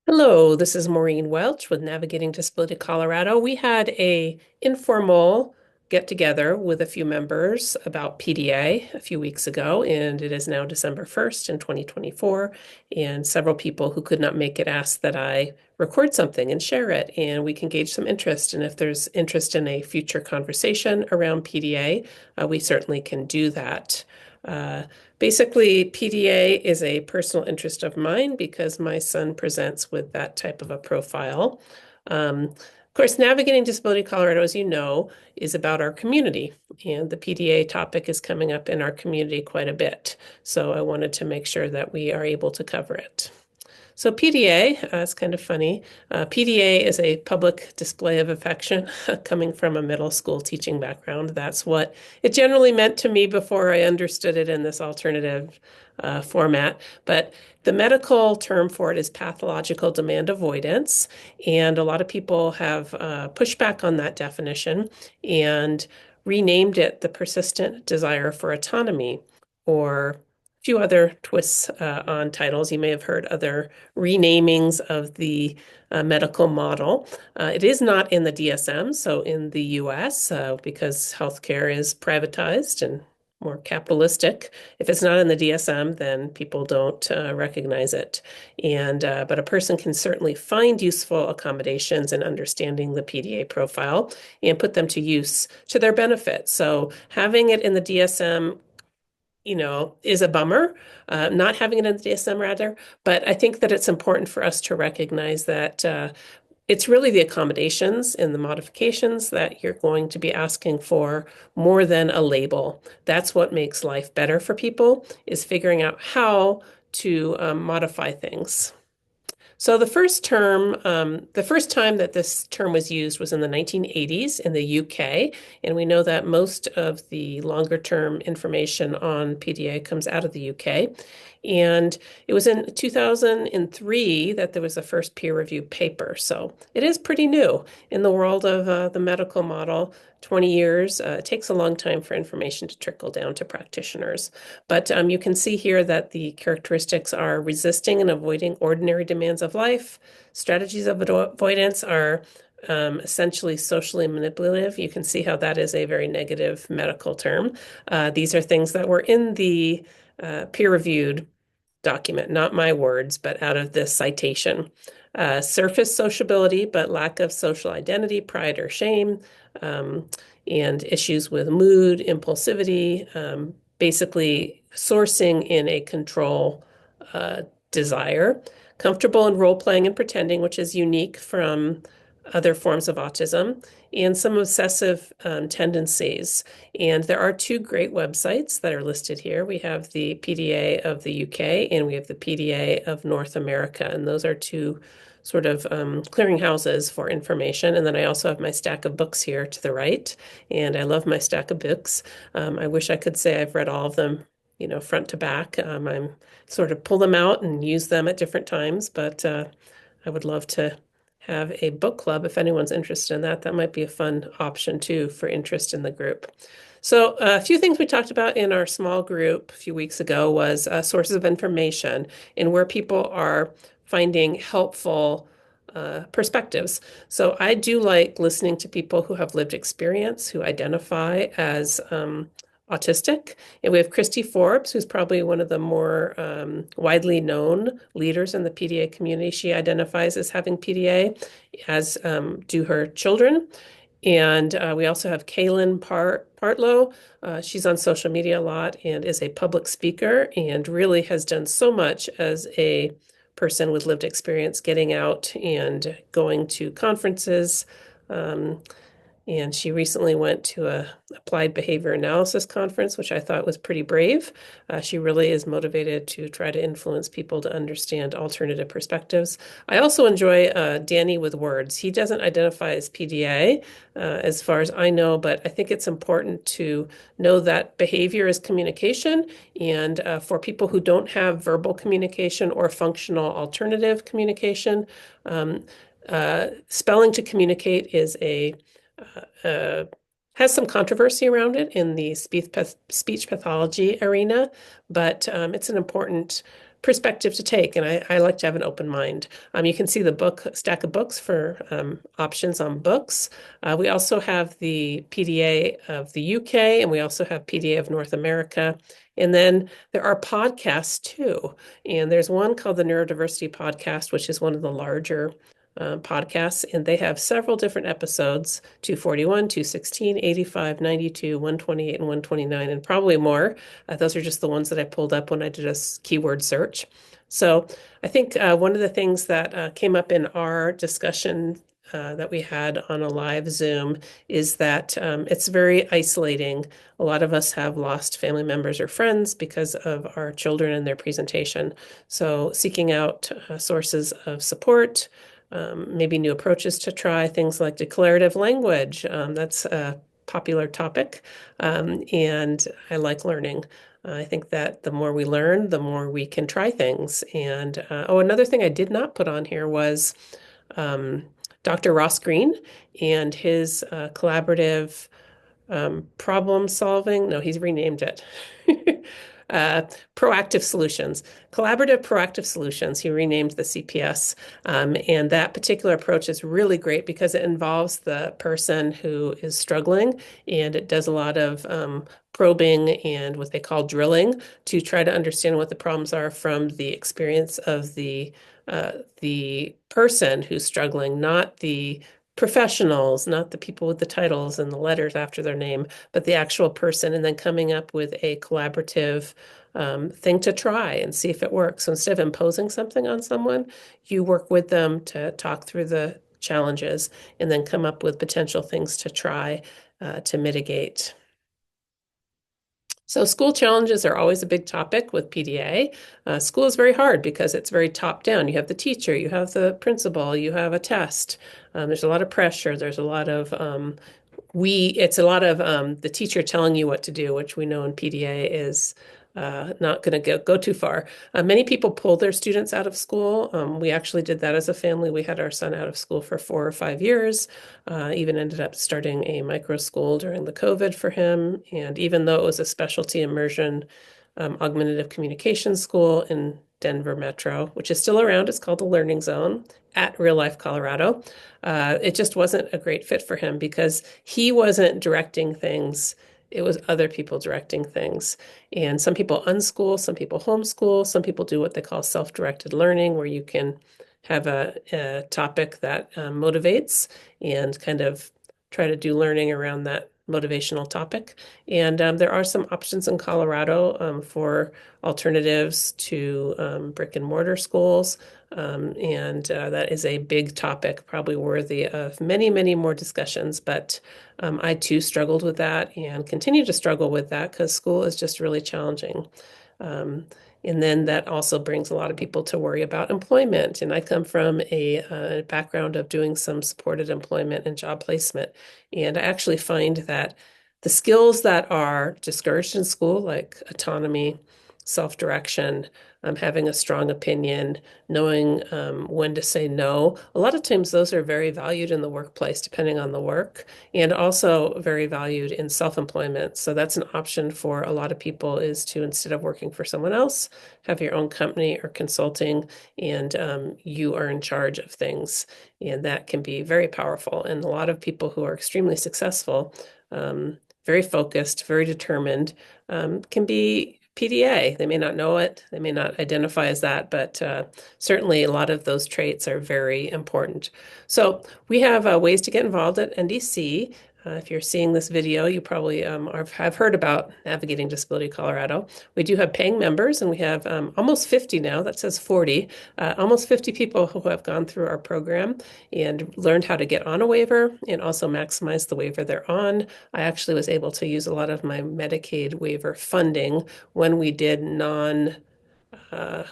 Hello, this is Maureen Welch with Navigating Disability Colorado. We had a informal get together with a few members about PDA a few weeks ago, and it is now December 1st in 2024. And several people who could not make it asked that I record something and share it, and we can gauge some interest. And if there's interest in a future conversation around PDA, we certainly can do that. Uh, Basically, PDA is a personal interest of mine because my son presents with that type of a profile. Of course, Navigating Disability Colorado, as you know, is about our community, and the PDA topic is coming up in our community quite a bit. So I wanted to make sure that we are able to cover it. So PDA, it's kind of funny. PDA is a public display of affection coming from a middle school teaching background. That's what it generally meant to me before I understood it in this alternative format. But the medical term for it is pathological demand avoidance. And a lot of people have pushed back on that definition and renamed it the persistent desire for autonomy, or few other twists on titles. You may have heard other renamings of the medical model. It is not in the DSM, so in the US, because healthcare is privatized and more capitalistic. If it's not in the DSM, then people don't recognize it. And but a person can certainly find useful accommodations in understanding the PDA profile and put them to use to their benefit. So having it in the DSM is a bummer, not having it in the DSM rather. But I think that it's important for us to recognize that it's really the accommodations and the modifications that you're going to be asking for more than a label. That's what makes life better for people, is figuring out how to modify things. So the first time that this term was used was in the 1980s in the UK, and we know that most of the longer term information on PDA comes out of the UK. And it was in 2003 that there was the first peer-reviewed paper. So it is pretty new in the world of the medical model. 20 years. It takes a long time for information to trickle down to practitioners. But you can see here that the characteristics are resisting and avoiding ordinary demands of life. Strategies of avoidance are essentially socially manipulative. You can see how that is a very negative medical term. These are things that were in the peer-reviewed document, not my words, but out of this citation. Surface sociability, but lack of social identity, pride, or shame, and issues with mood, impulsivity, basically sourcing in a control desire. Comfortable in role playing and pretending, which is unique from other forms of autism, and some obsessive tendencies. And there are two great websites that are listed here. We have the PDA of the UK and we have the PDA of North America. And those are two sort of clearinghouses for information. And then I also have my stack of books here to the right. And I love my stack of books. I wish I could say I've read all of them, front to back. I'm sort of pull them out and use them at different times, but I would love to have a book club if anyone's interested in that. That might be a fun option too for interest in the group. So a few things we talked about in our small group a few weeks ago was sources of information and where people are finding helpful perspectives. So I do like listening to people who have lived experience, who identify as autistic. And we have Christy Forbes, who's probably one of the more widely known leaders in the PDA community. She identifies as having PDA, as do her children. And we also have Kaylin Partlow. She's on social media a lot and is a public speaker and really has done so much as a person with lived experience getting out and going to conferences. And she recently went to a applied behavior analysis conference, which I thought was pretty brave. She really is motivated to try to influence people to understand alternative perspectives. I also enjoy Danny with Words. He doesn't identify as PDA, as far as I know, but I think it's important to know that behavior is communication. And for people who don't have verbal communication or functional alternative communication, spelling to communicate is a has some controversy around it in the speech pathology arena, but it's an important perspective to take, and I like to have an open mind. You can see the book stack of books for options on books. We also have the PDA of the UK, and we also have PDA of North America. And then there are podcasts too. And there's one called the Neurodiversity Podcast, which is one of the larger podcasts, and they have several different episodes: 241, 216, 85, 92, 128, and 129, and probably more. Those are just the ones that I pulled up when I did a keyword search. So I think one of the things that came up in our discussion that we had on a live Zoom is that it's very isolating. A lot of us have lost family members or friends because of our children and their presentation. So seeking out sources of support, maybe new approaches to try, things like declarative language. That's a popular topic, and I like learning. I think that the more we learn, the more we can try things. And another thing I did not put on here was um, Dr. Ross Green and his collaborative problem solving. No, he's renamed it. uh, Proactive solutions, collaborative proactive solutions. He renamed the CPS. And that particular approach is really great because it involves the person who is struggling, and it does a lot of probing and what they call drilling to try to understand what the problems are from the experience of the person who's struggling, not the professionals, not the people with the titles and the letters after their name, but the actual person, and then coming up with a collaborative thing to try and see if it works. So instead of imposing something on someone, you work with them to talk through the challenges and then come up with potential things to try to mitigate. So school challenges are always a big topic with PDA. School is very hard because it's very top down. You have the teacher, you have the principal, you have a test. There's a lot of pressure. There's a lot of it's a lot of the teacher telling you what to do, which we know in PDA is not going to go too far. Many people pull their students out of school. We actually did that as a family. We had our son out of school for 4 or 5 years, even ended up starting a micro school during the COVID for him. And even though it was a specialty immersion augmentative communication school in Denver Metro, which is still around, it's called the Learning Zone at Real Life Colorado. It just wasn't a great fit for him because he wasn't directing things. It was other people directing things. And some people unschool, some people homeschool, some people do what they call self-directed learning, where you can have a topic that motivates and kind of try to do learning around that motivational topic. And there are some options in Colorado for alternatives to brick and mortar schools. And that is a big topic, probably worthy of many, many more discussions. But I too struggled with that and continue to struggle with that because school is just really challenging. Um, and then that also brings a lot of people to worry about employment. And I come from a background of doing some supported employment and job placement. And I actually find that the skills that are discouraged in school, like autonomy, self-direction, having a strong opinion, knowing when to say no. A lot of times those are very valued in the workplace, depending on the work, and also very valued in self-employment. So that's an option for a lot of people, is to, instead of working for someone else, have your own company or consulting, and you are in charge of things. And that can be very powerful. And a lot of people who are extremely successful, very focused, very determined, can be PDA. They may not know it, they may not identify as that, but certainly a lot of those traits are very important. So we have ways to get involved at NDC. If you're seeing this video, you probably have heard about Navigating Disability Colorado. We do have paying members, and we have almost 50 now. That says 40. Almost 50 people who have gone through our program and learned how to get on a waiver and also maximize the waiver they're on. I actually was able to use a lot of my Medicaid waiver funding when we did uh,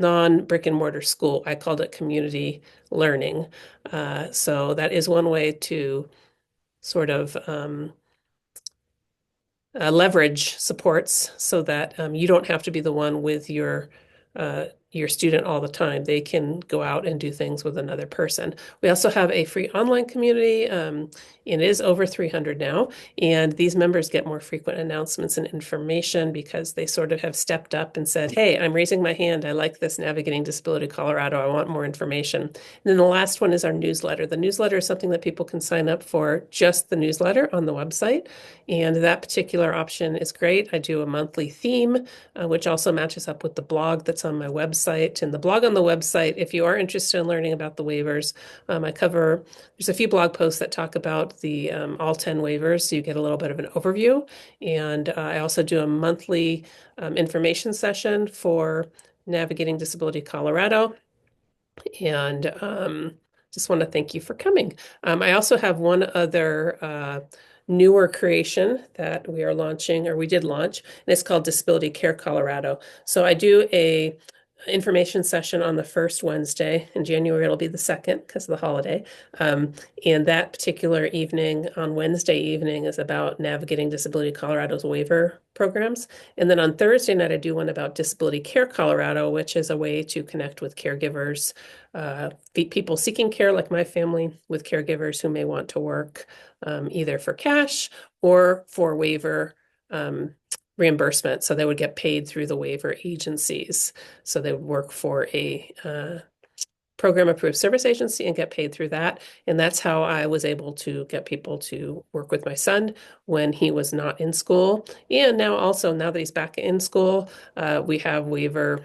non brick and mortar school. I called it community learning. So that is one way to sort of leverage supports so that you don't have to be the one with your your student all the time. They can go out and do things with another person. We also have a free online community. It is over 300 now, and these members get more frequent announcements and information because they sort of have stepped up and said, "Hey, I'm raising my hand. I like this Navigating Disability Colorado. I want more information." And then the last one is our newsletter. The newsletter is something that people can sign up for, just the newsletter on the website. And that particular option is great. I do a monthly theme, which also matches up with the blog that's on my website. And the blog on the website, if you are interested in learning about the waivers, there's a few blog posts that talk about the all 10 waivers, so you get a little bit of an overview. And I also do a monthly information session for Navigating Disability Colorado. And just want to thank you for coming. I also have one other newer creation that we are launching, or we did launch, and it's called Disability Care Colorado. So I do a information session on the first Wednesday. In January, it'll be the second because of the holiday. And that particular evening, on Wednesday evening, is about Navigating Disability Colorado's waiver programs. And then on Thursday night, I do one about Disability Care Colorado, which is a way to connect with caregivers, people seeking care like my family, with caregivers who may want to work either for cash or for waiver reimbursement. So they would get paid through the waiver agencies. So they would work for a program approved service agency and get paid through that. And that's how I was able to get people to work with my son when he was not in school. And now also, now that he's back in school, we have waiver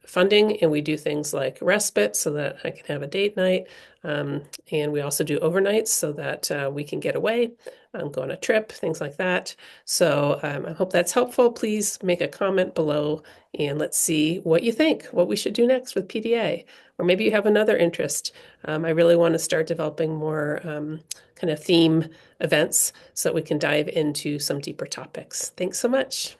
funding, and we do things like respite so that I can have a date night. And we also do overnights so that we can get away, go on a trip, things like that. So I hope that's helpful. Please make a comment below and let's see what you think, what we should do next with PDA. Or maybe you have another interest. I really want to start developing more kind of theme events so that we can dive into some deeper topics. Thanks so much.